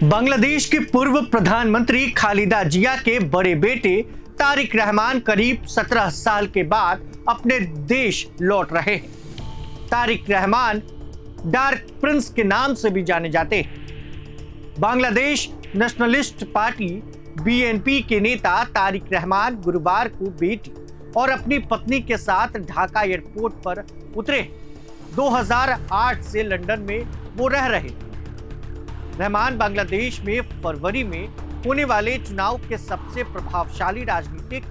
बांग्लादेश के पूर्व प्रधानमंत्री खालिदा जिया के बड़े बेटे तारिक रहमान करीब 17 साल के बाद अपने देश लौट रहे हैं। तारिक रहमान डार्क प्रिंस के नाम से भी जाने जाते हैं। बांग्लादेश नेशनलिस्ट पार्टी बीएनपी के नेता तारिक रहमान गुरुवार को बेटी और अपनी पत्नी के साथ ढाका एयरपोर्ट पर उतरे। 2008 से लंदन में वो रह रहे थे। रहमान बांग्लादेश में फरवरी में होने वाले चुनाव के सबसे प्रभावशाली राजनीतिक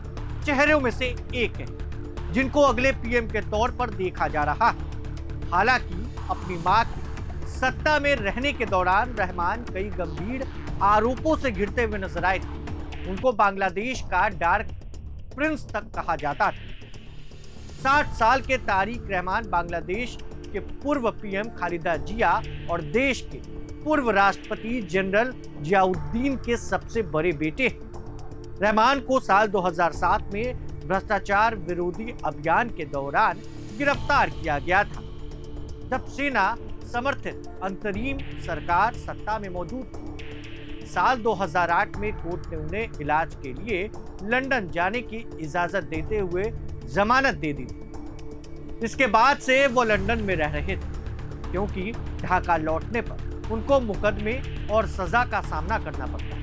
चेहरों में से एक हैं, जिनको अगले पीएम के तौर पर देखा जा रहा है। हालांकि अपनी मां के सत्ता में रहने के दौरान रहमान कई गंभीर आरोपों से घिरते हुए नजर आए थे। उनको बांग्लादेश का डार्क प्रिंस तक कहा जाता था। 60 साल के तारिक रहमान बांग्लादेश के पूर्व पीएम खालिदा जिया और देश के पूर्व राष्ट्रपति जनरल जियाउद्दीन के सबसे बड़े बेटे हैं। रहमान को साल 2007 में भ्रष्टाचार विरोधी अभियान के दौरान गिरफ्तार किया गया था, जब सेना समर्थित अंतरिम सरकार सत्ता में मौजूद थी। साल 2008 में कोर्ट ने उन्हें इलाज के लिए लंदन जाने की इजाजत देते हुए जमानत दे दी थी। इसके बाद से वो लंदन में रह रहे थे, क्योंकि ढाका लौटने पर उनको मुकदमे और सजा का सामना करना पड़ता।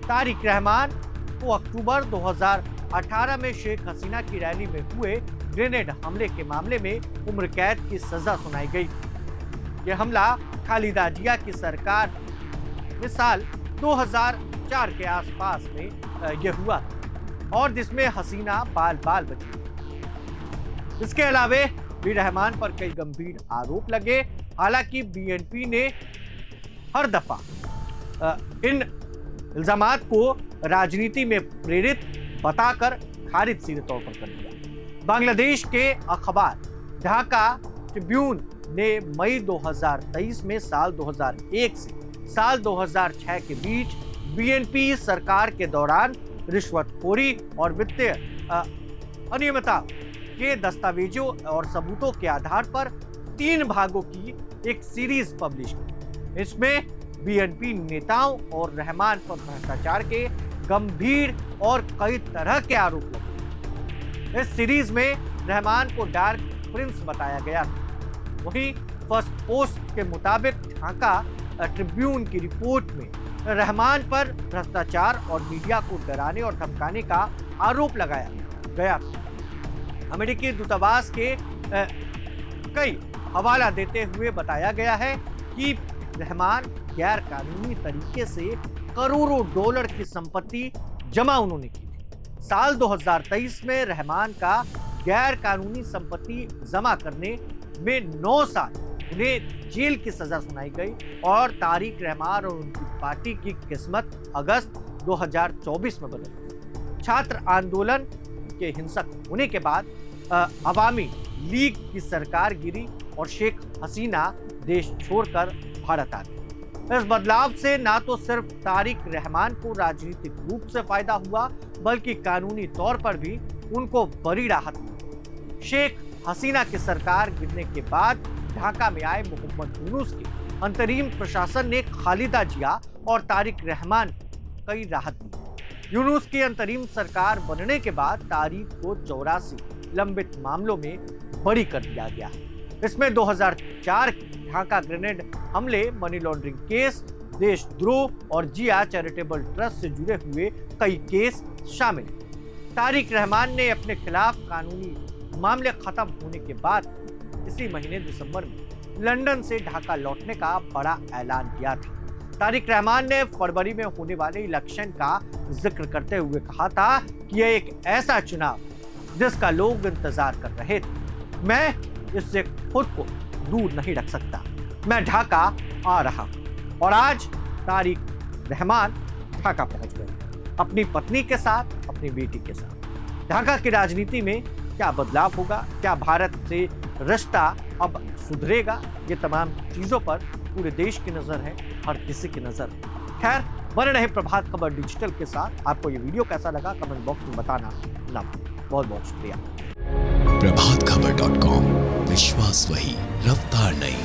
तारिक रहमान को अक्टूबर 2018 में शेख हसीना की रैली में हुए ग्रेनेड हमले के मामले में उम्र कैद की सजा सुनाई गई। यह हमला खालिदा जिया की सरकार में साल 2004 के आसपास में यह हुआ और जिसमें हसीना बाल बाल बची। इसके अलावा भी रहमान पर कई गंभीर आरोप लगे। हालांकि बीएनपी ने हर दफा इन इल्जामात को राजनीति में प्रेरित बताकर खारिज सीधे तौर पर कर दिया। बांग्लादेश के अखबार ढाका ट्रिब्यून ने मई 2023 में साल 2001 से साल 2006 के बीच बीएनपी सरकार के दौरान रिश्वतखोरी और वित्तीय अनियमितता के दस्तावेजों और सबूतों के आधार पर 3 भागों की एक सीरीज पब्लिश की। इसमें बीएनपी नेताओं और रहमान पर भ्रष्टाचार के गंभीर और कई तरह के आरोप लगे। इस सीरीज में रहमान को डार्क प्रिंस बताया गया था। वहीं फर्स्ट पोस्ट के मुताबिक ढाका ट्रिब्यून की रिपोर्ट में रहमान पर भ्रष्टाचार और मीडिया को डराने और धमकाने का आरोप लगाया गया था। अमेरिकी दूतावास के कई हवाला देते हुए बताया गया है कि रहमान गैर कानूनी तरीके से करोड़ों डॉलर की संपत्ति जमा उन्होंने की थी। साल 2023 में रहमान का गैर कानूनी संपत्ति जमा करने में 9 साल उन्हें जेल की सजा सुनाई गई और तारिक रहमान और उनकी पार्टी की किस्मत अगस्त 2024 में बदल। छात्र आंदोलन के हिंसक होने के बाद अवामी लीग की सरकार गिरी और शेख हसीना देश छोड़कर भारत आ गए। इस बदलाव से न तो सिर्फ तारिक रहमान को राजनीतिक रूप से फायदा हुआ, बल्कि कानूनी तौर पर भी उनको बड़ी राहत मिली। शेख हसीना की सरकार गिरने के बाद ढाका में आए मोहम्मद यूनुस के अंतरिम प्रशासन ने खालिदा जिया और तारिक रहमान कई राहत दी। यूनुस की अंतरिम सरकार बनने के बाद तारिक को 84 लंबित मामलों में बरी कर दिया गया। इसमें 2004 के ढाका ग्रेनेड हमले, मनी लॉन्ड्रिंग केस, देशद्रोह और जिया चैरिटेबल ट्रस्ट से जुड़े हुए कई केस शामिल हैं। तारिक रहमान ने अपने खिलाफ कानूनी मामले खत्म होने के बाद इसी महीने दिसंबर में लंदन से ढाका लौटने का बड़ा ऐलान किया था। तारिक रहमान ने फरवरी में होने वाले इलेक्शन का जिक्र करते हुए कहा था कि यह एक ऐसा चुनाव जिसका लोग इंतजार कर रहे थे। मैं इससे खुद को दूर नहीं रख सकता। मैं ढाका आ रहा और आज तारिक रहमान ढाका पहुंच गए, अपनी पत्नी के साथ, अपनी बेटी के साथ। ढाका की राजनीति में क्या बदलाव होगा, क्या भारत से रिश्ता अब सुधरेगा, ये तमाम चीजों पर पूरे देश की नजर है, हर किसी की नजर है। खैर, बने रहे प्रभात खबर डिजिटल के साथ। आपको ये वीडियो कैसा लगा कमेंट बॉक्स में बताना ना भूलें। बहुत बहुत शुक्रिया। प्रभातखबर.com, विश्वास वही, रफ्तार नहीं।